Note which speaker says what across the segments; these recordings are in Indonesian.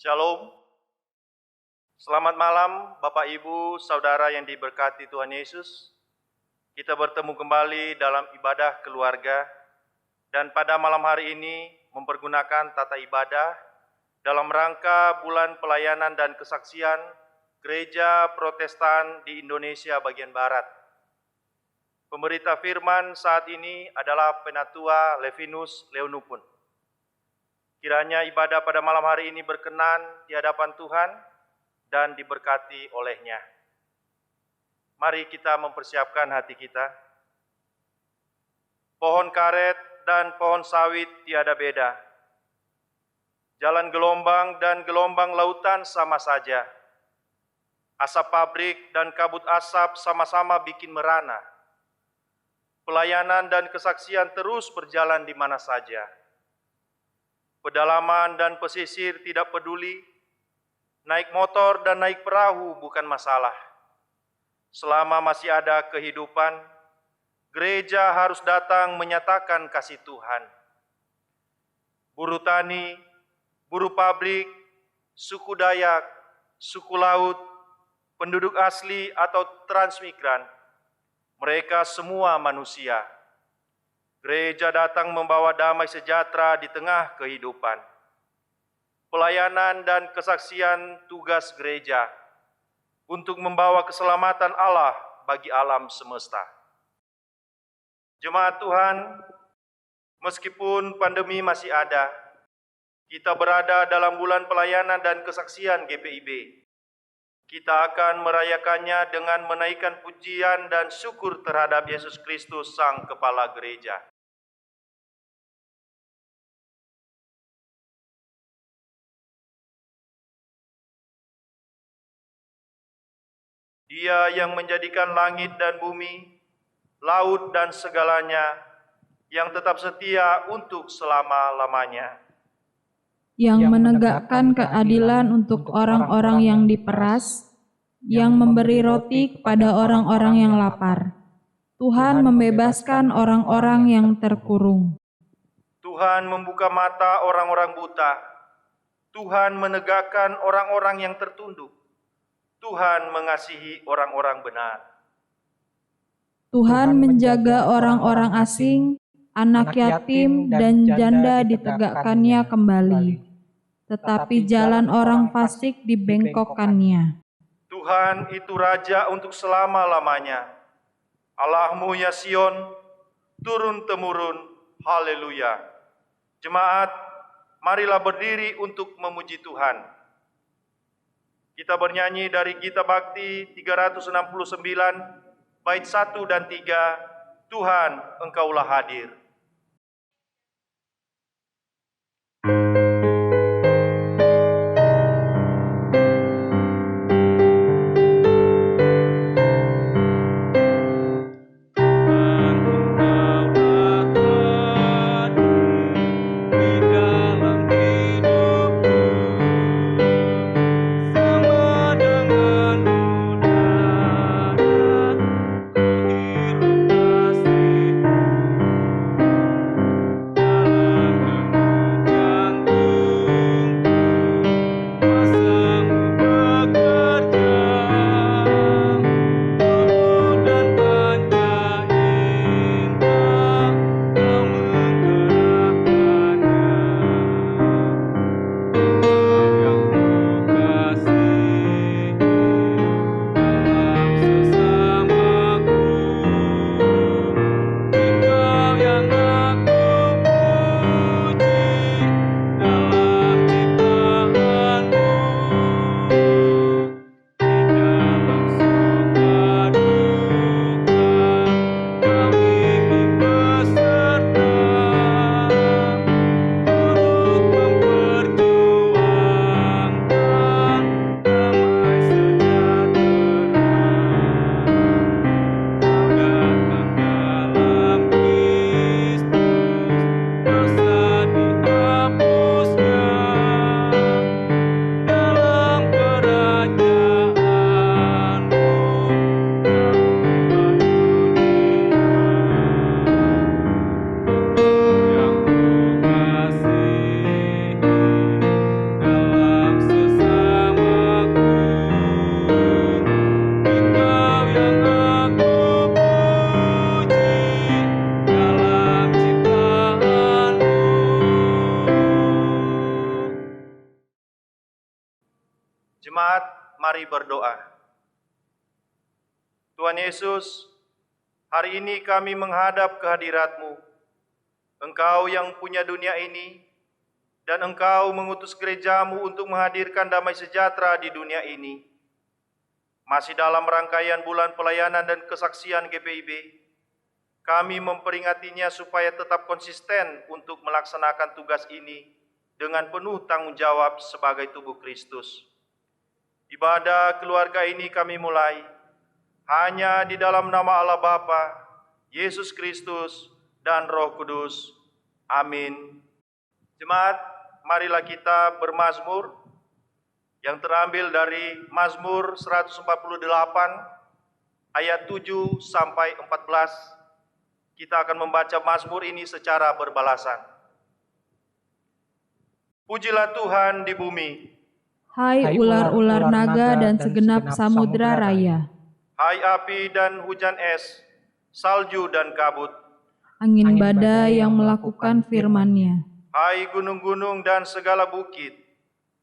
Speaker 1: Shalom. Selamat malam Bapak Ibu, Saudara yang diberkati Tuhan Yesus. Kita bertemu kembali dalam ibadah keluarga dan pada malam hari ini mempergunakan tata ibadah dalam rangka bulan pelayanan dan kesaksian Gereja Protestan di Indonesia bagian Barat. Pemberita firman saat ini adalah Penatua Levinus Leonupun. Kiranya ibadah pada malam hari ini berkenan di hadapan Tuhan dan diberkati olehnya. Mari kita mempersiapkan hati kita. Pohon karet dan pohon sawit tiada beda. Jalan gelombang dan gelombang lautan sama saja. Asap pabrik dan kabut asap sama-sama bikin merana. Pelayanan dan kesaksian terus berjalan di mana saja. Pedalaman dan pesisir tidak peduli, naik motor dan naik perahu bukan masalah. Selama masih ada kehidupan, gereja harus datang menyatakan kasih Tuhan. Buruh tani, buruh pabrik, suku Dayak, suku laut, penduduk asli atau transmigran, mereka semua manusia. Gereja datang membawa damai sejahtera di tengah kehidupan. Pelayanan dan kesaksian tugas gereja untuk membawa keselamatan Allah bagi alam semesta. Jemaat Tuhan, meskipun pandemi masih ada, kita berada dalam bulan pelayanan dan kesaksian GPIB. Kita akan merayakannya dengan menaikkan pujian dan syukur terhadap Yesus Kristus, Sang Kepala Gereja. Dia yang menjadikan langit dan bumi, laut dan segalanya, yang tetap setia untuk selama-lamanya.
Speaker 2: Yang menegakkan keadilan untuk orang-orang yang diperas, yang memberi roti kepada orang-orang yang lapar. Tuhan membebaskan orang-orang yang terkurung.
Speaker 1: Tuhan membuka mata orang-orang buta. Tuhan menegakkan orang-orang yang tertunduk. Tuhan mengasihi orang-orang benar.
Speaker 2: Tuhan menjaga orang-orang asing, anak yatim dan janda ditegakkannya kembali. Tetapi jalan orang fasik dibengkokkannya.
Speaker 1: Tuhan itu Raja untuk selama-lamanya. Allahmu ya Sion, turun-temurun, haleluya. Jemaat, marilah berdiri untuk memuji Tuhan. Kita bernyanyi dari Gita Bakti 369, bait 1 dan 3, Tuhan Engkaulah hadir. Jemaat, mari berdoa. Tuhan Yesus, hari ini kami menghadap kehadirat-Mu. Engkau yang punya dunia ini, dan Engkau mengutus gereja-Mu untuk menghadirkan damai sejahtera di dunia ini. Masih dalam rangkaian bulan pelayanan dan kesaksian GPIB, kami memperingatinya supaya tetap konsisten untuk melaksanakan tugas ini dengan penuh tanggung jawab sebagai tubuh Kristus. Ibadah keluarga ini kami mulai hanya di dalam nama Allah Bapa, Yesus Kristus, dan Roh Kudus. Amin. Jemaat, marilah kita bermazmur yang terambil dari Mazmur 148 ayat 7 sampai 14. Kita akan membaca Mazmur ini secara berbalasan. Pujilah Tuhan di bumi.
Speaker 2: Hai ular-ular naga dan segenap samudra raya.
Speaker 1: Hai api dan hujan es, salju dan kabut.
Speaker 2: Angin badai yang melakukan firman-Nya.
Speaker 1: Hai gunung-gunung dan segala bukit.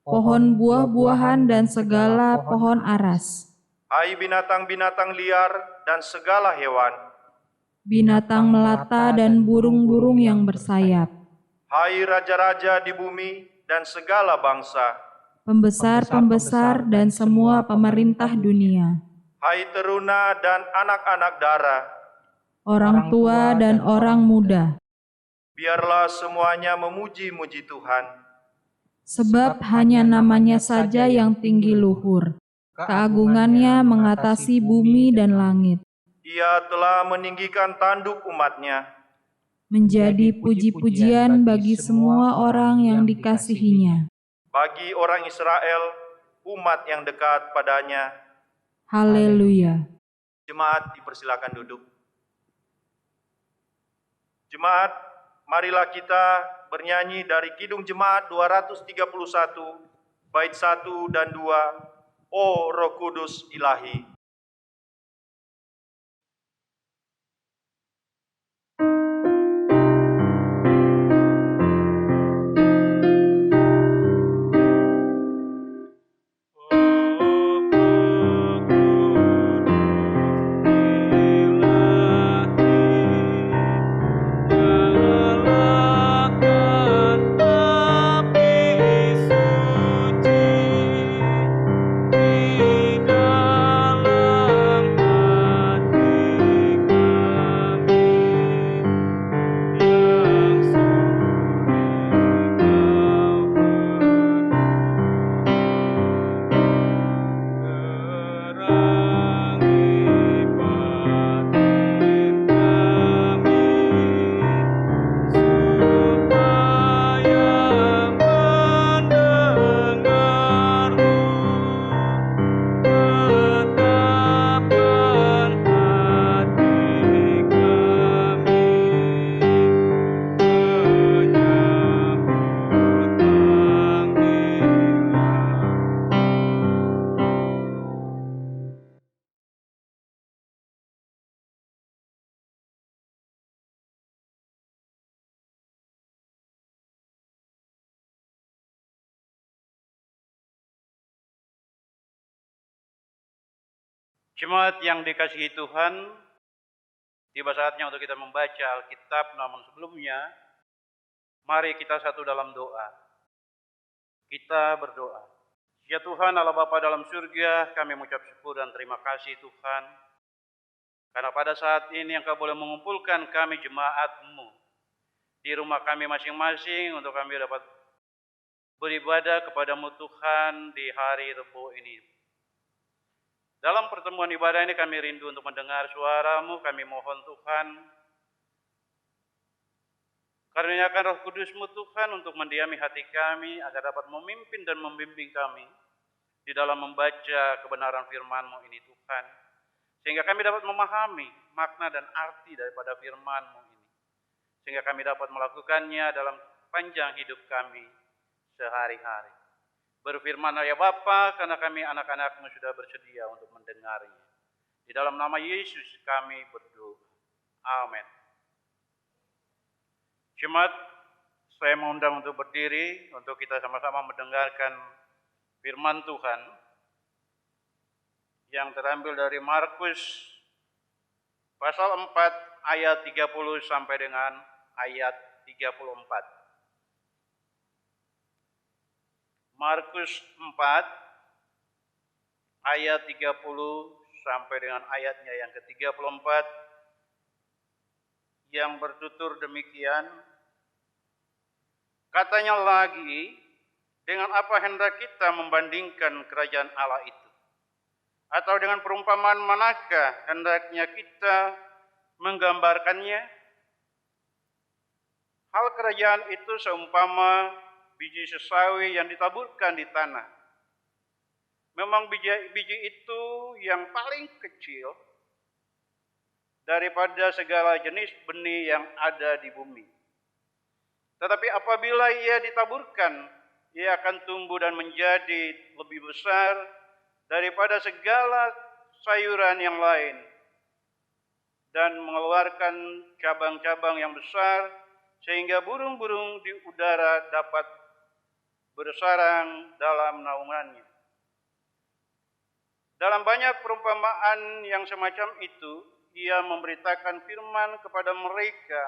Speaker 2: Pohon buah-buahan dan segala pohon aras.
Speaker 1: Hai binatang-binatang liar dan segala hewan.
Speaker 2: Binatang melata dan burung-burung yang bersayap.
Speaker 1: Hai raja-raja di bumi dan segala bangsa.
Speaker 2: Pembesar-pembesar dan semua pemerintah dunia.
Speaker 1: Hai teruna dan anak-anak dara.
Speaker 2: Orang tua dan orang muda.
Speaker 1: Biarlah semuanya memuji-muji Tuhan.
Speaker 2: Sebab hanya namanya saja yang tinggi luhur. Keagungannya mengatasi bumi dan langit.
Speaker 1: Ia telah meninggikan tanduk umat-Nya.
Speaker 2: Menjadi puji-pujian bagi semua orang yang dikasihinya.
Speaker 1: Bagi orang Israel, umat yang dekat padanya.
Speaker 2: Haleluya.
Speaker 1: Jemaat dipersilakan duduk. Jemaat, marilah kita bernyanyi dari Kidung Jemaat 231, bait 1 dan 2, O Roh Kudus Ilahi.
Speaker 3: Jemaat yang dikasihi Tuhan, tiba saatnya untuk kita membaca Alkitab, namun sebelumnya, mari kita satu dalam doa. Kita berdoa. Ya Tuhan, Allah Bapa dalam surga, kami mengucap syukur dan terima kasih Tuhan, karena pada saat ini Engkau boleh mengumpulkan kami jemaat-Mu di rumah kami masing-masing untuk kami dapat beribadah kepada-Mu Tuhan di hari Rebo ini. Dalam pertemuan ibadah ini kami rindu untuk mendengar suara-Mu, kami mohon Tuhan, karuniakan Roh Kudus-Mu Tuhan untuk mendiami hati kami, agar dapat memimpin dan membimbing kami di dalam membaca kebenaran firman-Mu ini Tuhan. Sehingga kami dapat memahami makna dan arti daripada firman-Mu ini. Sehingga kami dapat melakukannya dalam panjang hidup kami sehari-hari. Berfirmanlah ya Bapa, karena kami anak-anak-Mu sudah bersedia untuk mendengarnya. Di dalam nama Yesus kami berdoa. Amin. Jemaat, saya mengundang untuk berdiri, untuk kita sama-sama mendengarkan firman Tuhan. yang terambil dari Markus pasal 4 ayat 30 sampai dengan ayat 34. Markus 4 ayat 30 sampai dengan ayatnya yang ke-34 yang bertutur demikian. Katanya lagi, dengan apa hendak kita membandingkan kerajaan Allah itu? Atau dengan perumpamaan manakah hendaknya kita menggambarkannya? Hal kerajaan itu seumpama biji sesawi yang ditaburkan di tanah. Memang biji itu yang paling kecil daripada segala jenis benih yang ada di bumi. Tetapi apabila ia ditaburkan, ia akan tumbuh dan menjadi lebih besar daripada segala sayuran yang lain dan mengeluarkan cabang-cabang yang besar sehingga burung-burung di udara dapat bersarang dalam naungannya. Dalam banyak perumpamaan yang semacam itu, ia memberitakan firman kepada mereka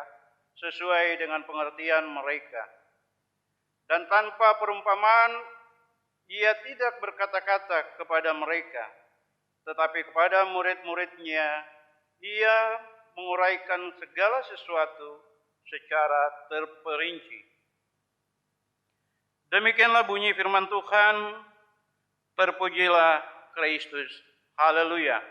Speaker 3: sesuai dengan pengertian mereka. Dan tanpa perumpamaan, ia tidak berkata-kata kepada mereka, tetapi kepada murid-muridnya, ia menguraikan segala sesuatu secara terperinci. Demikianlah bunyi firman Tuhan, terpujilah Kristus. Haleluya.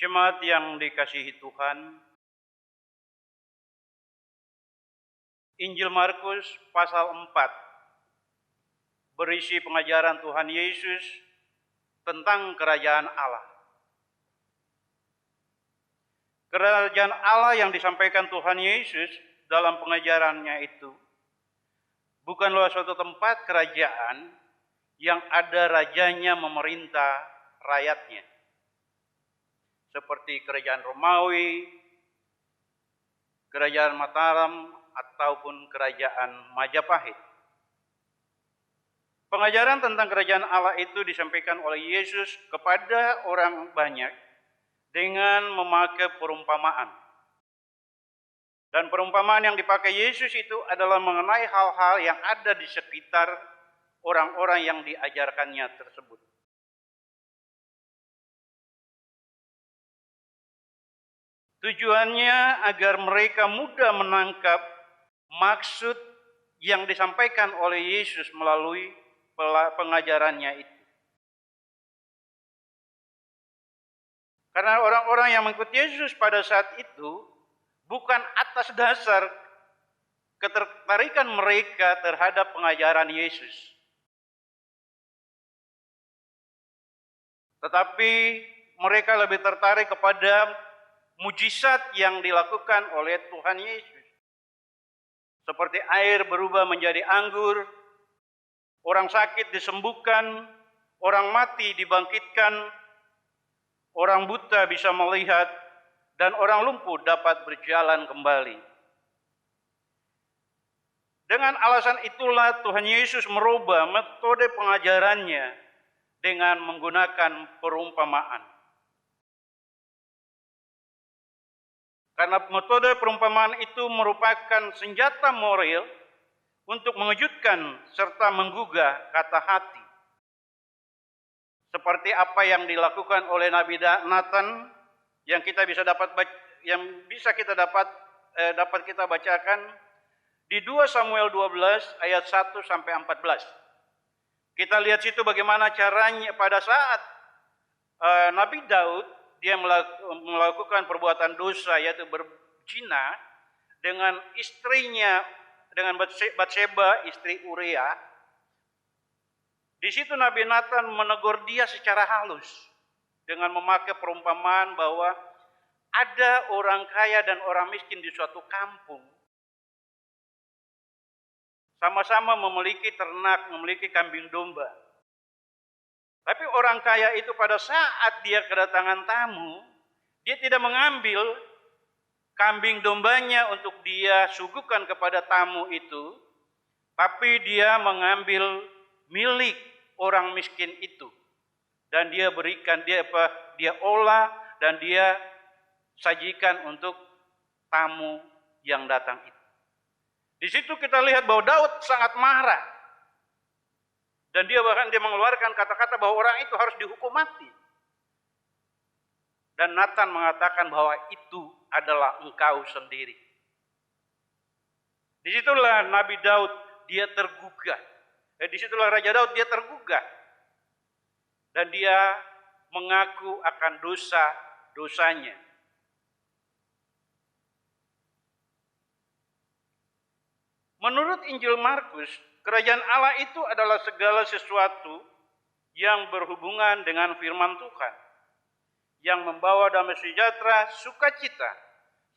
Speaker 3: Jemaat yang dikasihi Tuhan, Injil Markus pasal 4 berisi pengajaran Tuhan Yesus tentang kerajaan Allah. Kerajaan Allah yang disampaikan Tuhan Yesus dalam pengajarannya itu bukanlah suatu tempat kerajaan yang ada rajanya memerintah rakyatnya. Seperti kerajaan Romawi, kerajaan Mataram, ataupun kerajaan Majapahit. Pengajaran tentang kerajaan Allah itu disampaikan oleh Yesus kepada orang banyak dengan memakai perumpamaan. Dan perumpamaan yang dipakai Yesus itu adalah mengenai hal-hal yang ada di sekitar orang-orang yang diajarkannya tersebut. Tujuannya agar mereka mudah menangkap maksud yang disampaikan oleh Yesus melalui pengajarannya itu. Karena orang-orang yang mengikuti Yesus pada saat itu bukan atas dasar ketertarikan mereka terhadap pengajaran Yesus, tetapi mereka lebih tertarik kepada mujizat yang dilakukan oleh Tuhan Yesus. Seperti air berubah menjadi anggur, orang sakit disembuhkan, orang mati dibangkitkan, orang buta bisa melihat, dan orang lumpuh dapat berjalan kembali. Dengan alasan itulah Tuhan Yesus merubah metode pengajarannya dengan menggunakan perumpamaan. Karena metode perumpamaan itu merupakan senjata moral untuk mengejutkan serta menggugah kata hati. Seperti apa yang dilakukan oleh Nabi Nathan yang dapat kita bacakan di 2 Samuel 12 ayat 1 sampai 14. Kita lihat situ bagaimana caranya pada saat Nabi Daud dia melakukan perbuatan dosa yaitu berzina dengan istrinya, dengan Batseba, istri Uria. Di situ Nabi Nathan menegur dia secara halus dengan memakai perumpamaan bahwa ada orang kaya dan orang miskin di suatu kampung, sama-sama memiliki ternak, memiliki kambing domba. Tapi orang kaya itu pada saat dia kedatangan tamu, dia tidak mengambil kambing dombanya untuk dia suguhkan kepada tamu itu, tapi dia mengambil milik orang miskin itu. Dan dia berikan, dia olah dan dia sajikan untuk tamu yang datang itu. Di situ kita lihat bahwa Daud sangat marah. Dan dia mengeluarkan kata-kata bahwa orang itu harus dihukum mati. Dan Nathan mengatakan bahwa itu adalah engkau sendiri. Disitulah Nabi Daud dia tergugah. Disitulah Raja Daud dia tergugah. Dan dia mengaku akan dosa-dosanya. Menurut Injil Markus, kerajaan Allah itu adalah segala sesuatu yang berhubungan dengan firman Tuhan, yang membawa damai sejahtera, sukacita,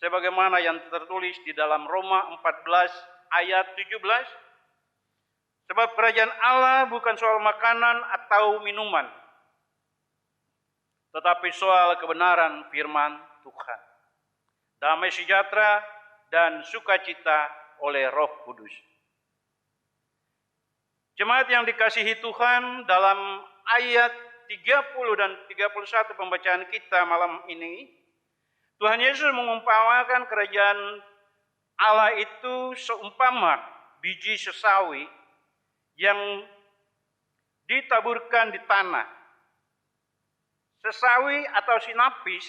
Speaker 3: sebagaimana yang tertulis di dalam Roma 14 ayat 17. Sebab kerajaan Allah bukan soal makanan atau minuman, tetapi soal kebenaran firman Tuhan, damai sejahtera dan sukacita oleh Roh Kudus. Jemaat yang dikasihi Tuhan, dalam ayat 30 dan 31 pembacaan kita malam ini, Tuhan Yesus mengumpamakan kerajaan Allah itu seumpama biji sesawi yang ditaburkan di tanah. Sesawi atau sinapis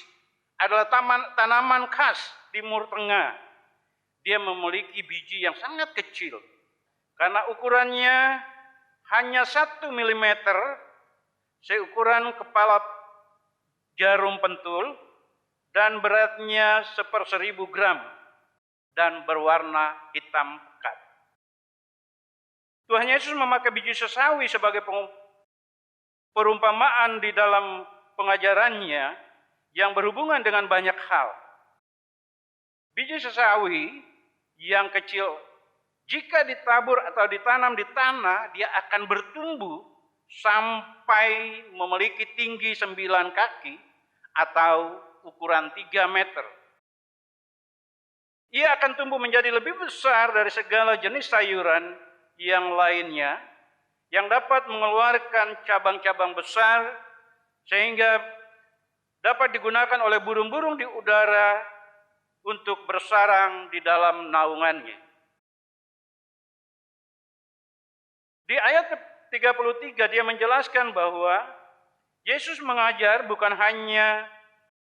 Speaker 3: adalah tanaman khas Timur Tengah. Dia memiliki biji yang sangat kecil. Karena ukurannya hanya 1 mm, seukuran kepala jarum pentul, dan beratnya 1/1000 gram, dan berwarna hitam pekat. Tuhan Yesus memakai biji sesawi sebagai perumpamaan di dalam pengajarannya yang berhubungan dengan banyak hal. Biji sesawi yang kecil, jika ditabur atau ditanam di tanah, dia akan bertumbuh sampai memiliki tinggi 9 kaki atau ukuran 3 meter. Ia akan tumbuh menjadi lebih besar dari segala jenis sayuran yang lainnya, yang dapat mengeluarkan cabang-cabang besar, sehingga dapat digunakan oleh burung-burung di udara untuk bersarang di dalam naungannya. Di ayat 33 dia menjelaskan bahwa Yesus mengajar bukan hanya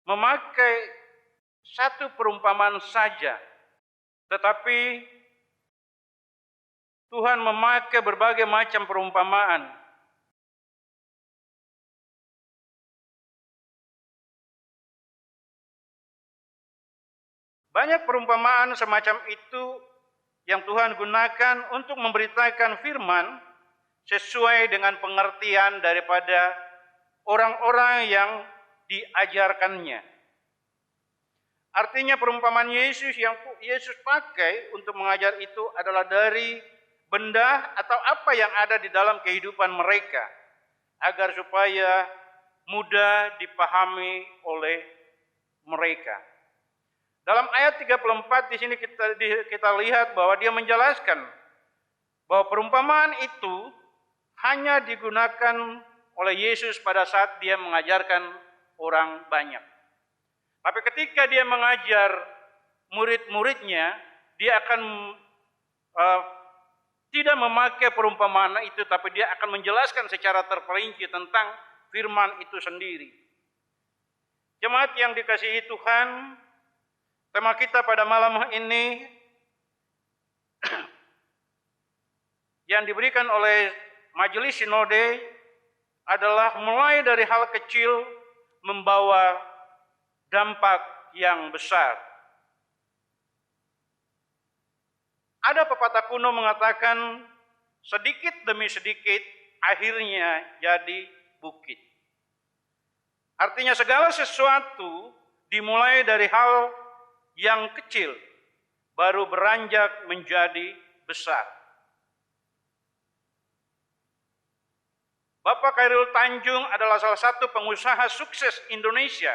Speaker 3: memakai satu perumpamaan saja, tetapi Tuhan memakai berbagai macam perumpamaan. Banyak perumpamaan semacam itu yang Tuhan gunakan untuk memberitakan firman sesuai dengan pengertian daripada orang-orang yang diajarkannya. Artinya perumpamaan Yesus yang Yesus pakai untuk mengajar itu adalah dari benda atau apa yang ada di dalam kehidupan mereka, agar supaya mudah dipahami oleh mereka. Dalam ayat 34 di sini kita lihat bahwa dia menjelaskan bahwa perumpamaan itu hanya digunakan oleh Yesus pada saat dia mengajarkan orang banyak. Tapi ketika dia mengajar murid-muridnya, dia akan tidak memakai perumpamaan itu, tapi dia akan menjelaskan secara terperinci tentang firman itu sendiri. Jemaat yang dikasihi Tuhan, tema kita pada malam ini yang diberikan oleh Majelis Sinode adalah mulai dari hal kecil membawa dampak yang besar. Ada pepatah kuno mengatakan, sedikit demi sedikit akhirnya jadi bukit. Artinya segala sesuatu dimulai dari hal yang kecil, baru beranjak menjadi besar. Bapak Khairul Tanjung adalah salah satu pengusaha sukses Indonesia.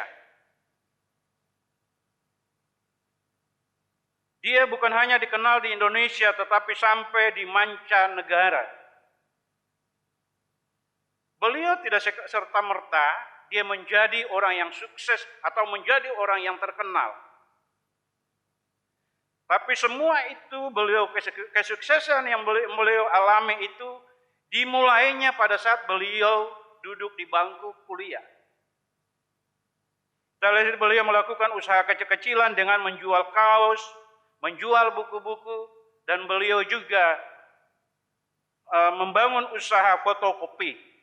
Speaker 3: Dia bukan hanya dikenal di Indonesia, tetapi sampai di mancanegara. Beliau tidak serta-merta dia menjadi orang yang sukses atau menjadi orang yang terkenal. Tapi semua itu kesuksesan yang beliau alami itu dimulainya pada saat beliau duduk di bangku kuliah. Kita lihat beliau melakukan usaha kecil-kecilan dengan menjual kaos, menjual buku-buku, dan beliau juga membangun usaha fotokopi.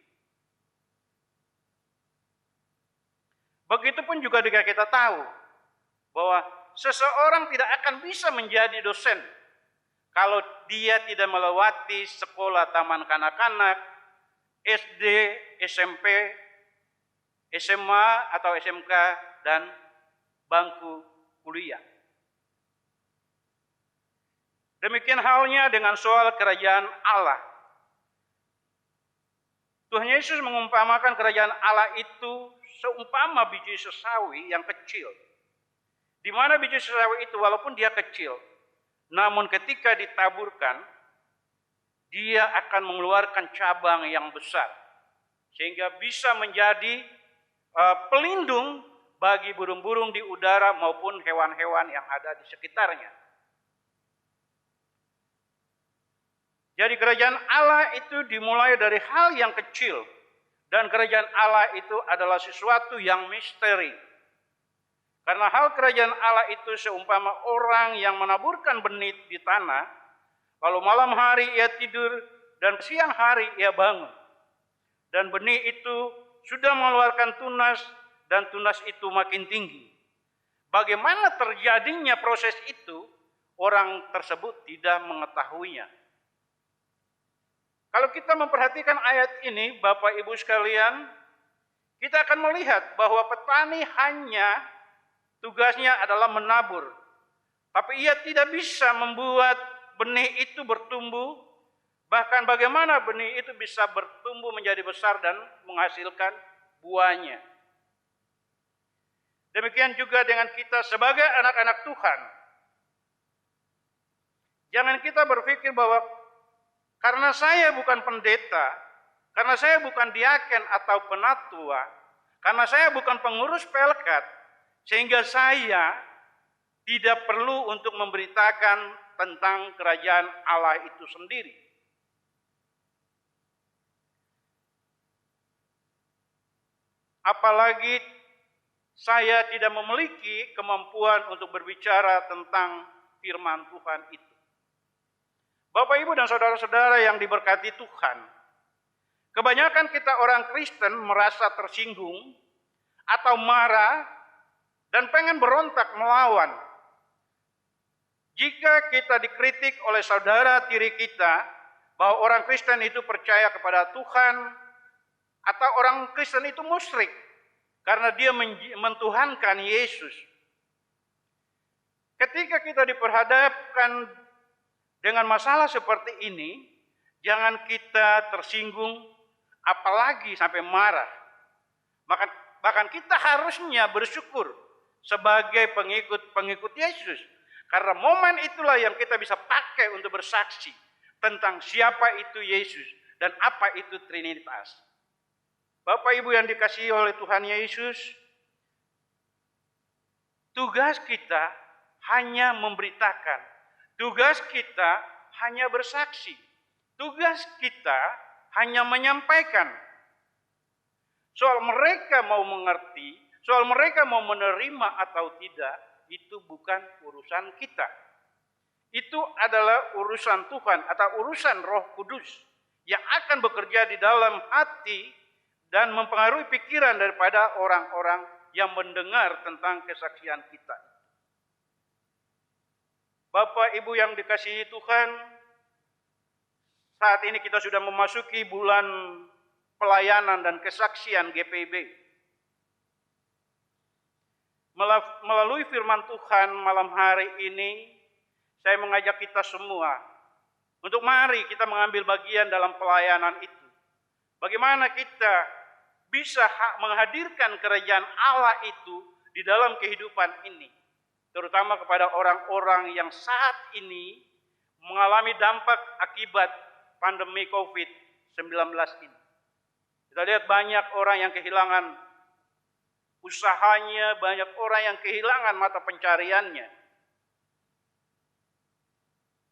Speaker 3: Begitupun juga jika kita tahu bahwa seseorang tidak akan bisa menjadi dosen kalau dia tidak melewati sekolah taman kanak-kanak, SD, SMP, SMA atau SMK, dan bangku kuliah. Demikian halnya dengan soal kerajaan Allah. Tuhan Yesus mengumpamakan kerajaan Allah itu seumpama biji sesawi yang kecil. Di mana biji sesawi itu walaupun dia kecil, namun ketika ditaburkan, dia akan mengeluarkan cabang yang besar. Sehingga bisa menjadi pelindung bagi burung-burung di udara maupun hewan-hewan yang ada di sekitarnya. Jadi kerajaan Allah itu dimulai dari hal yang kecil. Dan kerajaan Allah itu adalah sesuatu yang misteri. Karena hal kerajaan Allah itu seumpama orang yang menaburkan benih di tanah, lalu malam hari ia tidur dan siang hari ia bangun. Dan benih itu sudah mengeluarkan tunas dan tunas itu makin tinggi. Bagaimana terjadinya proses itu, orang tersebut tidak mengetahuinya. Kalau kita memperhatikan ayat ini, Bapak Ibu sekalian, kita akan melihat bahwa petani hanya tugasnya adalah menabur. Tapi ia tidak bisa membuat benih itu bertumbuh, bahkan bagaimana benih itu bisa bertumbuh menjadi besar dan menghasilkan buahnya. Demikian juga dengan kita sebagai anak-anak Tuhan. Jangan kita berpikir bahwa karena saya bukan pendeta, karena saya bukan diaken atau penatua, karena saya bukan pengurus pelkat, sehingga saya tidak perlu untuk memberitakan tentang kerajaan Allah itu sendiri. Apalagi saya tidak memiliki kemampuan untuk berbicara tentang firman Tuhan itu. Bapak, Ibu, dan saudara-saudara yang diberkati Tuhan, kebanyakan kita orang Kristen merasa tersinggung atau marah dan pengen berontak melawan. Jika kita dikritik oleh saudara tiri kita bahwa orang Kristen itu percaya kepada Tuhan atau orang Kristen itu musyrik karena dia mentuhankan Yesus. Ketika kita diperhadapkan dengan masalah seperti ini, jangan kita tersinggung, apalagi sampai marah. Bahkan kita harusnya bersyukur sebagai pengikut Yesus. Karena momen itulah yang kita bisa pakai untuk bersaksi tentang siapa itu Yesus dan apa itu Trinitas. Bapak Ibu yang dikasihi oleh Tuhan Yesus, tugas kita hanya memberitakan. Tugas kita hanya bersaksi. Tugas kita hanya menyampaikan. Soal mereka mau mengerti, soal mereka mau menerima atau tidak, itu bukan urusan kita. Itu adalah urusan Tuhan atau urusan Roh Kudus yang akan bekerja di dalam hati dan mempengaruhi pikiran daripada orang-orang yang mendengar tentang kesaksian kita. Bapak, Ibu yang dikasihi Tuhan, saat ini kita sudah memasuki bulan pelayanan dan kesaksian GPIB. Melalui firman Tuhan malam hari ini, saya mengajak kita semua untuk mari kita mengambil bagian dalam pelayanan itu. Bagaimana kita bisa menghadirkan kerajaan Allah itu di dalam kehidupan ini. Terutama kepada orang-orang yang saat ini mengalami dampak akibat pandemi COVID-19 ini. Kita lihat banyak orang yang kehilangan usahanya, banyak orang yang kehilangan mata pencariannya.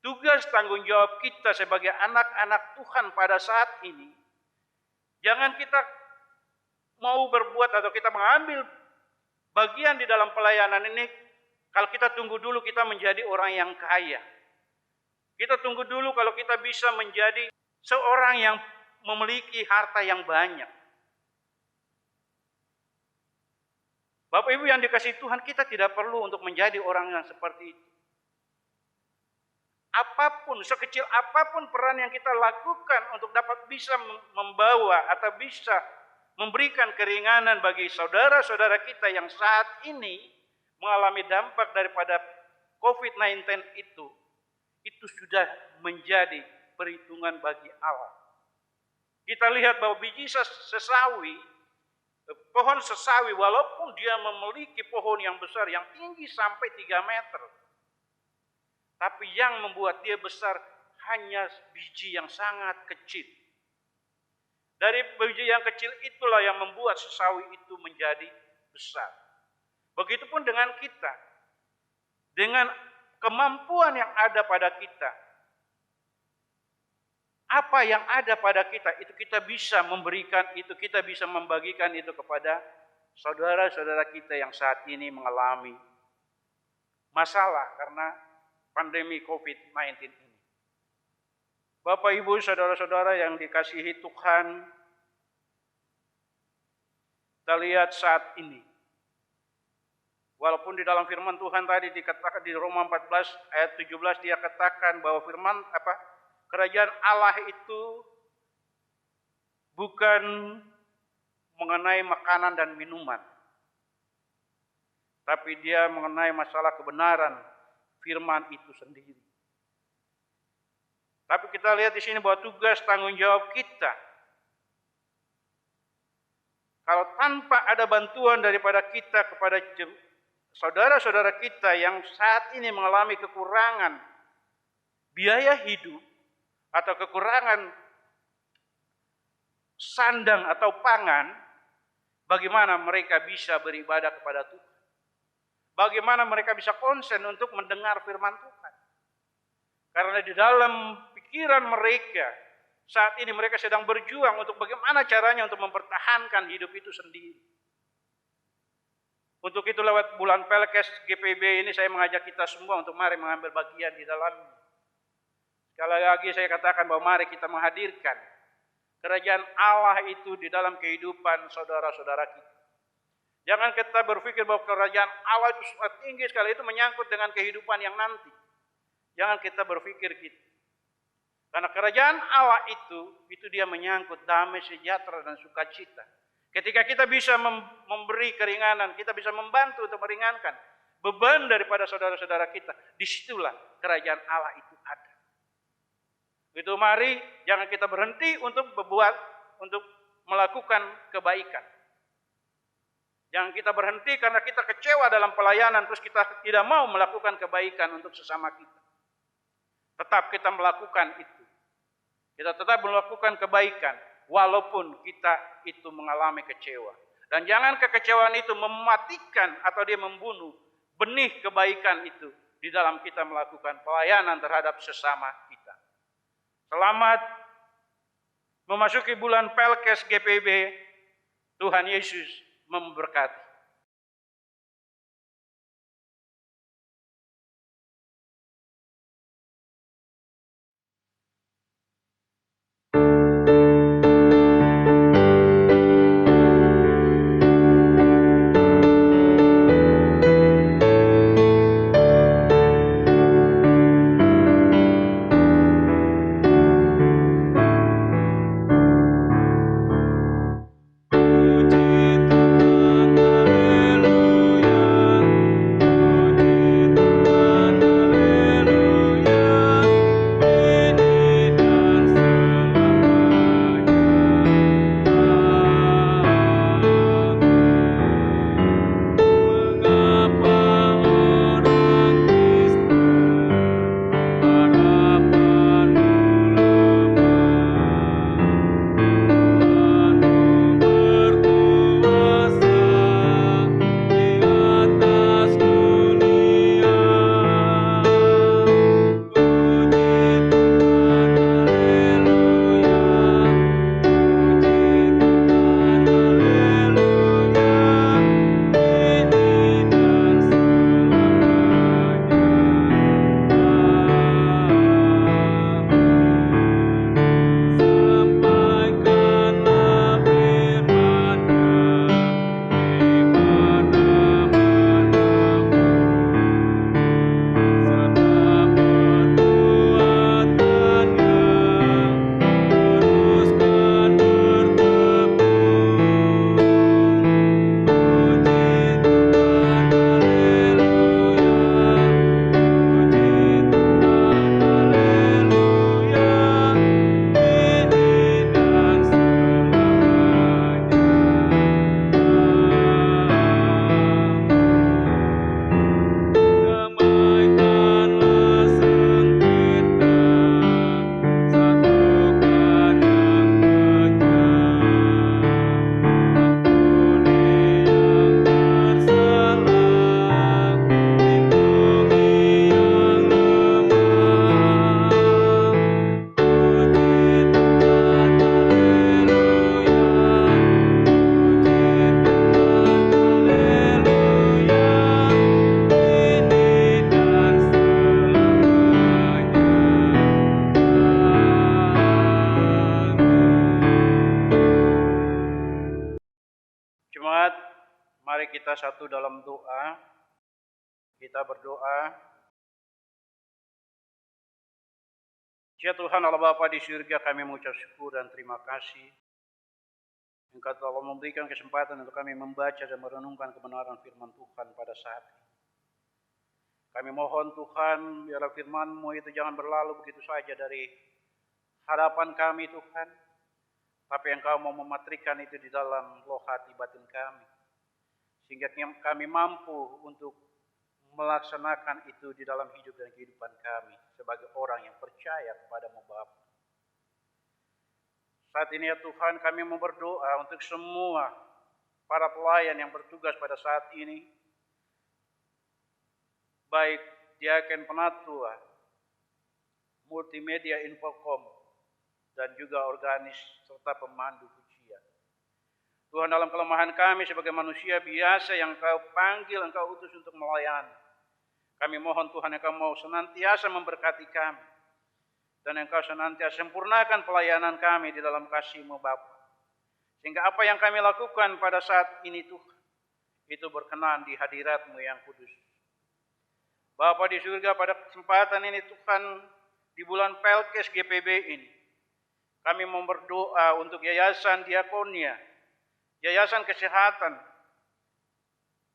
Speaker 3: Tugas tanggung jawab kita sebagai anak-anak Tuhan pada saat ini, jangan kita mau berbuat atau kita mengambil bagian di dalam pelayanan ini, kalau kita tunggu dulu kita menjadi orang yang kaya. Kita tunggu dulu kalau kita bisa menjadi seorang yang memiliki harta yang banyak. Bapak Ibu yang dikasihi Tuhan, kita tidak perlu untuk menjadi orang yang seperti itu. Apapun, sekecil apapun peran yang kita lakukan untuk dapat bisa membawa atau bisa memberikan keringanan bagi saudara-saudara kita yang saat ini mengalami dampak daripada COVID-19 itu sudah menjadi perhitungan bagi Allah. Kita lihat bahwa biji sesawi, pohon sesawi walaupun dia memiliki pohon yang besar yang tinggi sampai 3 meter, tapi yang membuat dia besar hanya biji yang sangat kecil. Dari biji yang kecil itulah yang membuat sesawi itu menjadi besar. Begitupun dengan kita. Dengan kemampuan yang ada pada kita. Apa yang ada pada kita, itu kita bisa memberikan itu, kita bisa membagikan itu kepada saudara-saudara kita yang saat ini mengalami masalah karena pandemi COVID-19 ini. Bapak, Ibu, saudara-saudara yang dikasihi Tuhan, kita lihat saat ini. Walaupun di dalam firman Tuhan tadi dikatakan di Roma 14 ayat 17 dia katakan bahwa kerajaan Allah itu bukan mengenai makanan dan minuman. Tapi dia mengenai masalah kebenaran firman itu sendiri. Tapi kita lihat di sini bahwa tugas tanggung jawab kita, kalau tanpa ada bantuan daripada kita kepada saudara-saudara kita yang saat ini mengalami kekurangan biaya hidup atau kekurangan sandang atau pangan, bagaimana mereka bisa beribadah kepada Tuhan? Bagaimana mereka bisa konsen untuk mendengar firman Tuhan? Karena di dalam pikiran mereka, saat ini mereka sedang berjuang untuk bagaimana caranya untuk mempertahankan hidup itu sendiri. Untuk itu lewat bulan Pelkes GPB ini saya mengajak kita semua untuk mari mengambil bagian di dalamnya. Sekali lagi saya katakan bahwa mari kita menghadirkan kerajaan Allah itu di dalam kehidupan saudara-saudara kita. Jangan kita berpikir bahwa kerajaan Allah itu sangat tinggi sekali, itu menyangkut dengan kehidupan yang nanti. Jangan kita berpikir gitu. Karena kerajaan Allah itu dia menyangkut damai, sejahtera, dan sukacita. Ketika kita bisa memberi keringanan, kita bisa membantu untuk meringankan beban daripada saudara-saudara kita, disitulah kerajaan Allah itu ada. Itu mari jangan kita berhenti untuk melakukan kebaikan. Jangan kita berhenti karena kita kecewa dalam pelayanan terus kita tidak mau melakukan kebaikan untuk sesama kita. Tetap kita melakukan itu. Kita tetap melakukan kebaikan walaupun kita itu mengalami kecewa. Dan jangan kekecewaan itu mematikan atau dia membunuh benih kebaikan itu di dalam kita melakukan pelayanan terhadap sesama kita. Selamat memasuki bulan Pelkes GPB. Tuhan Yesus memberkati.
Speaker 4: Puji Tuhan.
Speaker 3: kita satu dalam doa. Kita berdoa. Ya Tuhan Allah Bapa di surga, kami mengucap syukur dan terima kasih. Engkau telah memberikan kesempatan untuk kami membaca dan merenungkan kebenaran firman Tuhan pada saat ini. Kami mohon Tuhan, biarlah firman-Mu itu jangan berlalu begitu saja dari hadapan kami Tuhan. Tapi Engkau mau mematrikan itu di dalam loh hati batin kami. Sehingga kami mampu untuk melaksanakan itu di dalam hidup dan kehidupan kami sebagai orang yang percaya kepada-Mu Bapa. Saat ini ya Tuhan, kami mau berdoa untuk semua para pelayan yang bertugas pada saat ini, baik diaken penatua, multimedia infokom, dan juga organis serta pemandu pujian. Tuhan, dalam kelemahan kami sebagai manusia biasa yang Engkau panggil, Engkau utus untuk melayani, kami mohon Tuhan Engkau mau senantiasa memberkati kami. Dan Engkau senantiasa sempurnakan pelayanan kami di dalam kasih-Mu Bapa. Sehingga apa yang kami lakukan pada saat ini Tuhan, itu berkenan di hadirat-Mu yang kudus. Bapa di surga, pada kesempatan ini Tuhan, di bulan Pelkes GPB ini, kami mau berdoa untuk Yayasan Diakonia, Yayasan Kesehatan,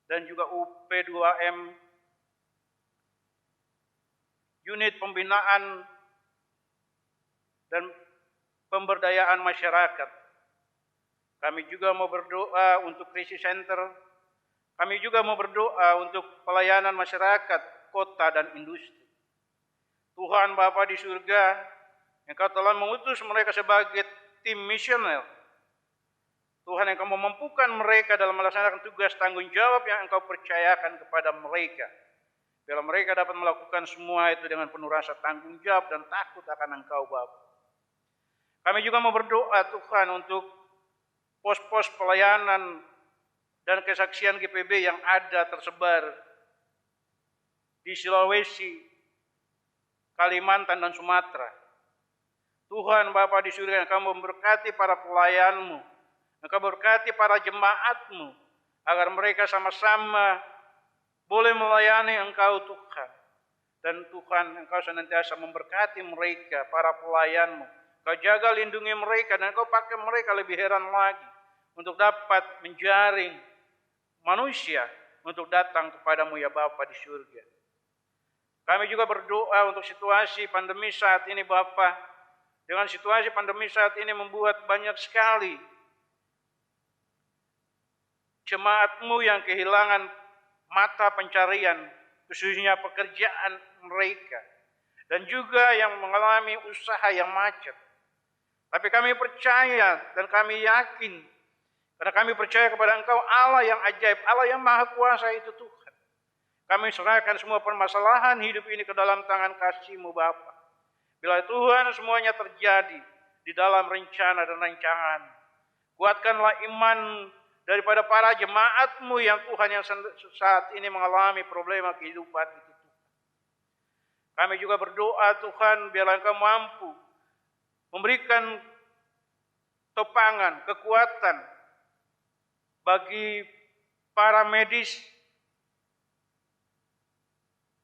Speaker 3: dan juga UP2M, unit pembinaan dan pemberdayaan masyarakat. Kami juga mau berdoa untuk krisis center. Kami juga mau berdoa untuk pelayanan masyarakat, kota dan industri. Tuhan Bapa di surga, Engkau telah mengutus mereka sebagai tim misioner. Tuhan, Engkau memampukan mereka dalam melaksanakan tugas tanggung jawab yang Engkau percayakan kepada mereka. Biar mereka dapat melakukan semua itu dengan penuh rasa tanggung jawab dan takut akan Engkau Bapa. Kami juga mau berdoa Tuhan untuk pos-pos pelayanan dan kesaksian GPB yang ada tersebar di Sulawesi, Kalimantan, dan Sumatera. Tuhan Bapa di surga, Engkau memberkati para pelayan-Mu, Engkau berkati para jemaat-Mu, agar mereka sama-sama boleh melayani Engkau Tuhan. Dan Tuhan, Engkau senantiasa memberkati mereka, para pelayan-Mu. Kau jaga lindungi mereka dan Engkau pakai mereka lebih heran lagi untuk dapat menjaring manusia untuk datang kepadamu ya Bapa di surga. Kami juga berdoa untuk situasi pandemi saat ini Bapa. Dengan situasi pandemi saat ini membuat banyak sekali jemaat-Mu yang kehilangan mata pencarian, khususnya pekerjaan mereka, dan juga yang mengalami usaha yang macet. Tapi kami percaya dan kami yakin, karena kami percaya kepada Engkau Allah yang ajaib, Allah yang maha kuasa itu Tuhan. Kami serahkan semua permasalahan hidup ini ke dalam tangan kasih-Mu Bapa. Bila Tuhan semuanya terjadi di dalam rencana dan rancangan, kuatkanlah iman daripada para jemaat-Mu yang Tuhan yang saat ini mengalami problema kehidupan itu Tuhan. Kami juga berdoa Tuhan, biarlah Engkau mampu memberikan topangan, kekuatan bagi para medis,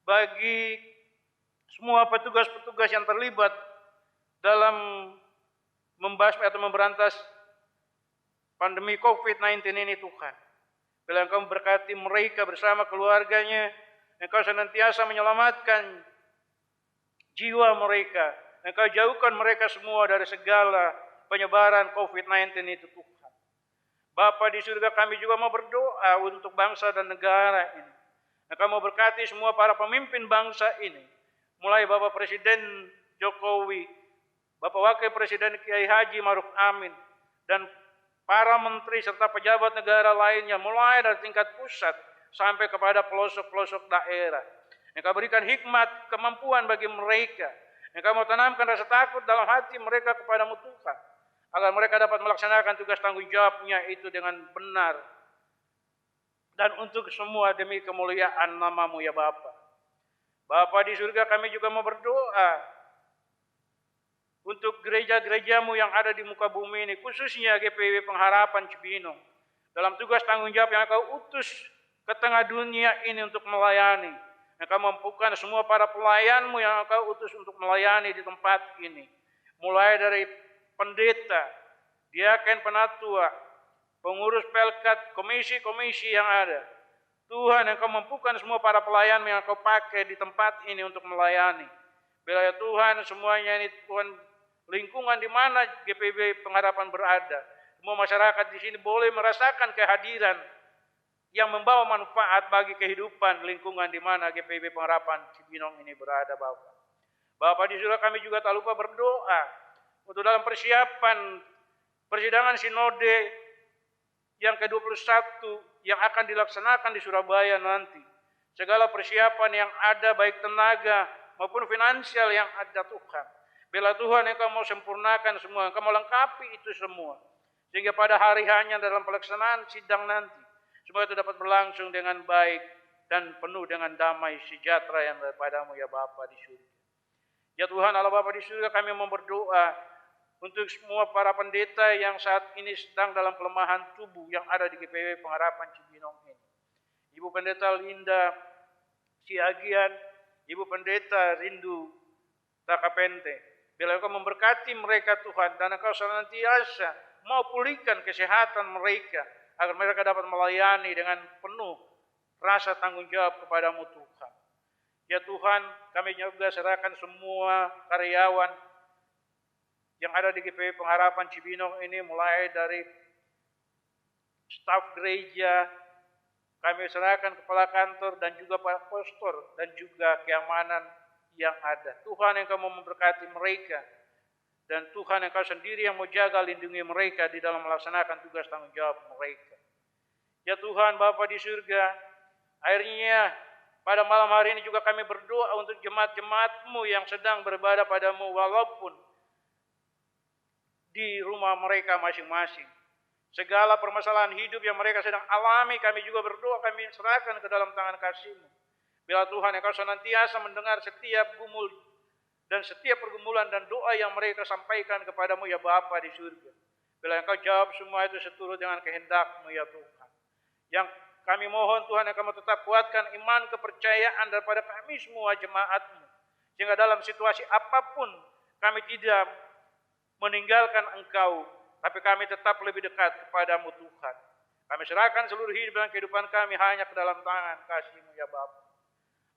Speaker 3: bagi semua petugas-petugas yang terlibat dalam membasmi atau memberantas pandemi COVID-19 ini Tuhan. Bila Engkau memberkati mereka bersama keluarganya, Engkau senantiasa menyelamatkan jiwa mereka. Engkau jauhkan mereka semua dari segala penyebaran COVID-19 itu Tuhan. Bapa di surga, kami juga mau berdoa untuk bangsa dan negara ini. Engkau mau berkati semua para pemimpin bangsa ini. Mulai Bapak Presiden Jokowi, Bapak Wakil Presiden Kiai Haji Maruf Amin, dan para menteri serta pejabat negara lainnya, mulai dari tingkat pusat sampai kepada pelosok-pelosok daerah. Engkau berikan hikmat, kemampuan bagi mereka. Engkau mau tanamkan rasa takut dalam hati mereka kepadamu Tuhan, agar mereka dapat melaksanakan tugas tanggung jawabnya itu dengan benar. Dan untuk semua demi kemuliaan nama-Mu ya Bapa. Bapa di surga, kami juga mau berdoa untuk gereja-gereja-Mu yang ada di muka bumi ini, khususnya GPW Pengharapan Cibinong, dalam tugas tanggung jawab yang Engkau utus ke tengah dunia ini untuk melayani. Engkau mampukan semua para pelayan-Mu yang Engkau utus untuk melayani di tempat ini. Mulai dari pendeta, diaken penatua, pengurus pelkat, komisi-komisi yang ada. Tuhan, Engkau mampukan semua para pelayan yang Engkau pakai di tempat ini untuk melayani. Bila ya Tuhan, semuanya ini Tuhan, lingkungan di mana GPIB Pengharapan berada. Semua masyarakat di sini boleh merasakan kehadiran yang membawa manfaat bagi kehidupan lingkungan di mana GPIB Pengharapan Cibinong ini berada, Bapak. Bapak di surga, kami juga tak lupa berdoa untuk dalam persiapan persidangan sinode yang ke-21 yang akan dilaksanakan di Surabaya nanti. Segala persiapan yang ada baik tenaga maupun finansial yang ada, Tuhan. Bila Tuhan Engkau mau sempurnakan semua, Engkau mau lengkapi itu semua. Sehingga pada hari hanya dalam pelaksanaan sidang nanti, semua itu dapat berlangsung dengan baik dan penuh dengan damai sejahtera yang daripada-Mu ya Bapa di surga. Ya Tuhan Allah Bapa di surga, kami mau berdoa untuk semua para pendeta yang saat ini sedang dalam kelemahan tubuh yang ada di GPIB Pengharapan Cibinong ini. Ibu Pendeta Linda Siagian, Ibu Pendeta Rindu Takapente, bila Engkau memberkati mereka Tuhan, dan Engkau senantiasa mau pulihkan kesehatan mereka, agar mereka dapat melayani dengan penuh rasa tanggung jawab kepada-Mu Tuhan. Ya Tuhan, kami juga serahkan semua karyawan yang ada di GPIB Pengharapan Cibinong ini, mulai dari staf gereja, kami serahkan kepala kantor dan juga para pastor dan juga keamanan yang ada. Tuhan, Engkau mau memberkati mereka, dan Tuhan Engkau sendiri yang mau jaga lindungi mereka di dalam melaksanakan tugas tanggung jawab mereka. Ya Tuhan Bapa di surga, akhirnya pada malam hari ini juga kami berdoa untuk jemaat-jemaat-Mu yang sedang beribadah pada-Mu walaupun di rumah mereka masing-masing. Segala permasalahan hidup yang mereka sedang alami, kami juga berdoa, kami serahkan ke dalam tangan kasih-Mu. Bila Tuhan Engkau senantiasa mendengar setiap gumul dan setiap pergumulan dan doa yang mereka sampaikan kepada-Mu ya Bapa di surga. Bila Engkau jawab semua itu seturut dengan kehendak-Mu ya Tuhan. Yang kami mohon Tuhan, Engkau mau tetap kuatkan iman kepercayaan daripada kami semua jemaat-Mu. Sehingga dalam situasi apapun kami tidak meninggalkan Engkau, tapi kami tetap lebih dekat kepada-Mu Tuhan. Kami serahkan seluruh hidup dan kehidupan kami hanya ke dalam tangan kasih-Mu ya Bapa.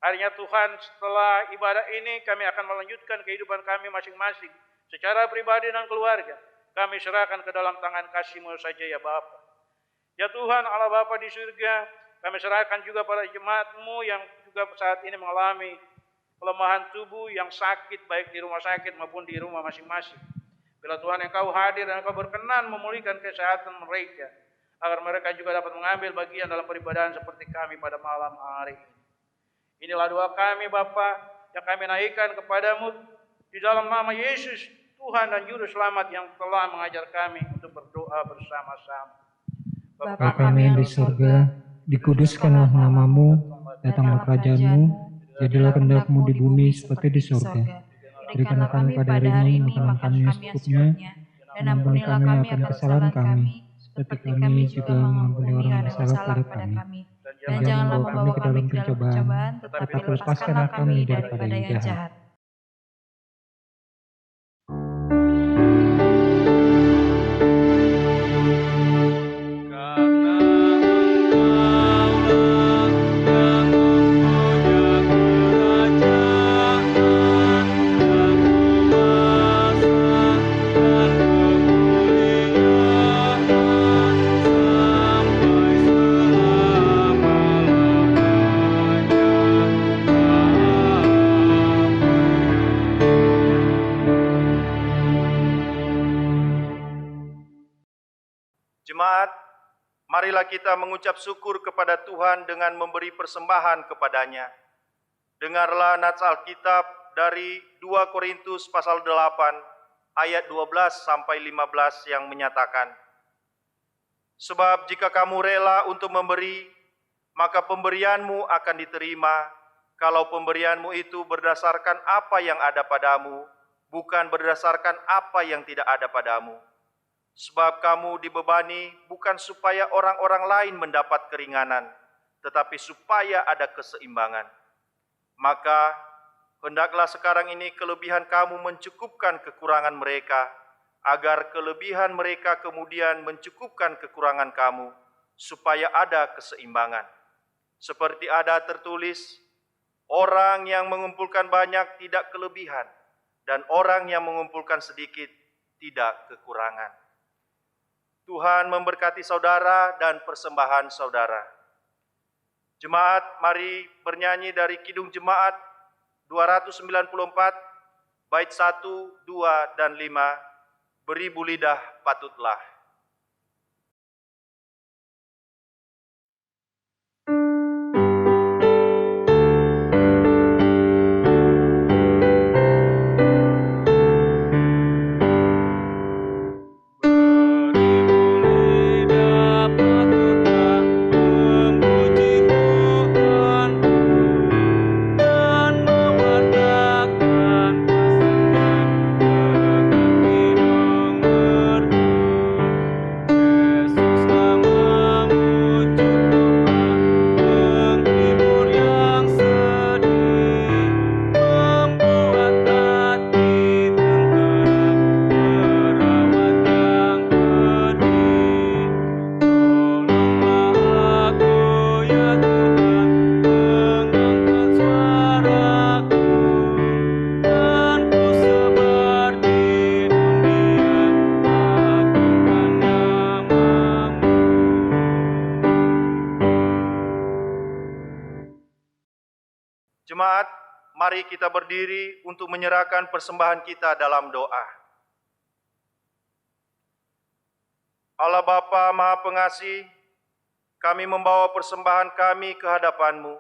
Speaker 3: Akhirnya Tuhan, setelah ibadah ini kami akan melanjutkan kehidupan kami masing-masing secara pribadi dan keluarga. Kami serahkan ke dalam tangan kasih-Mu saja ya Bapa. Ya Tuhan Allah Bapa di surga, kami serahkan juga para jemaat-Mu yang juga saat ini mengalami kelemahan tubuh yang sakit, baik di rumah sakit maupun di rumah masing-masing. Bila Tuhan Engkau hadir dan Engkau berkenan memulihkan kesehatan mereka, agar mereka juga dapat mengambil bagian dalam peribadahan seperti kami pada malam hari ini. Inilah doa kami Bapa yang kami naikkan kepada-Mu di dalam nama Yesus, Tuhan dan Juru Selamat yang telah mengajar kami untuk berdoa bersama-sama.
Speaker 4: Bapa kami yang di surga, dikuduskanlah nama-Mu, datanglah kerajaan-Mu, jadilah kehendak-Mu di bumi seperti di surga. Berikanlah kami pada hari ini makanan kami yang secukupnya, dan ampunilah kami akan kesalahan kami, seperti kami juga mengampuni orang yang bersalah kepada kami. Dan janganlah membawa kami ke dalam pencobaan, tetapi lepaskanlah kami daripada yang jahat.
Speaker 1: Jemaat, marilah kita mengucap syukur kepada Tuhan dengan memberi persembahan kepadanya. Dengarlah nats Alkitab dari 2 Korintus pasal 8 ayat 12 sampai 15 yang menyatakan, sebab jika kamu rela untuk memberi, maka pemberianmu akan diterima, kalau pemberianmu itu berdasarkan apa yang ada padamu, bukan berdasarkan apa yang tidak ada padamu. Sebab kamu dibebani bukan supaya orang-orang lain mendapat keringanan, tetapi supaya ada keseimbangan. Maka hendaklah sekarang ini kelebihan kamu mencukupkan kekurangan mereka, agar kelebihan mereka kemudian mencukupkan kekurangan kamu, supaya ada keseimbangan. Seperti ada tertulis, orang yang mengumpulkan banyak tidak kelebihan, dan orang yang mengumpulkan sedikit tidak kekurangan. Tuhan memberkati saudara dan persembahan saudara. Jemaat, mari bernyanyi dari Kidung Jemaat 294, bait 1, 2, dan 5, beribu lidah patutlah. Jemaat, mari kita berdiri untuk menyerahkan persembahan kita dalam doa. Allah Bapa Maha Pengasih, kami membawa persembahan kami ke hadapan-Mu.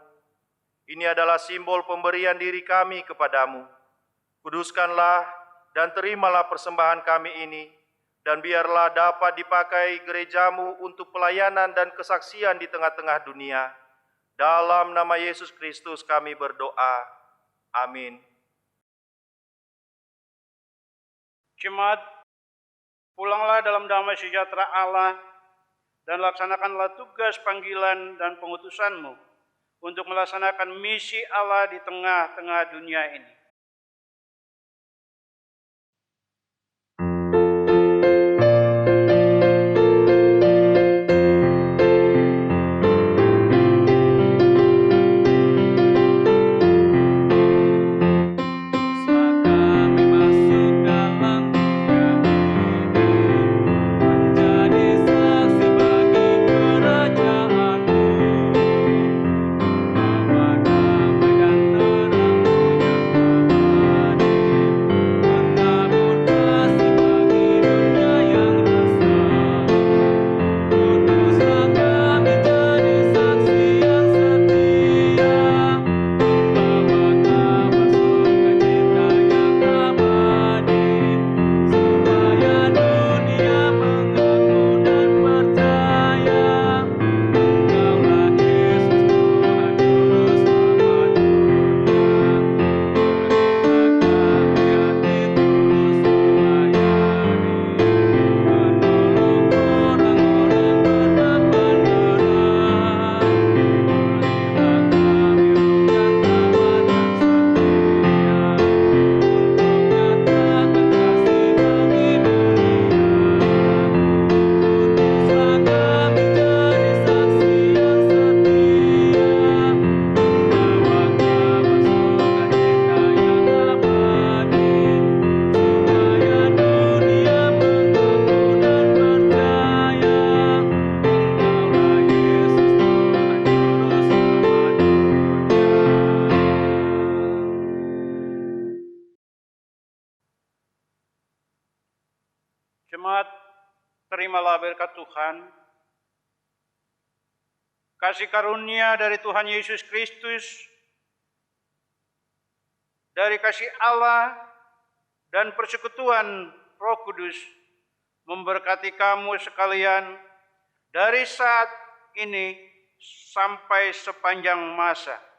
Speaker 1: Ini adalah simbol pemberian diri kami kepadamu. Kuduskanlah dan terimalah persembahan kami ini, dan biarlah dapat dipakai gerejamu untuk pelayanan dan kesaksian di tengah-tengah dunia. Dalam nama Yesus Kristus kami berdoa. Amin.
Speaker 3: Jemaat, pulanglah dalam damai sejahtera Allah dan laksanakanlah tugas panggilan dan pengutusanmu untuk melaksanakan misi Allah di tengah-tengah dunia ini. Jemaat, terimalah berkat Tuhan. Kasih karunia dari Tuhan Yesus Kristus, dari kasih Allah dan persekutuan Roh Kudus memberkati kamu sekalian dari saat ini sampai sepanjang masa.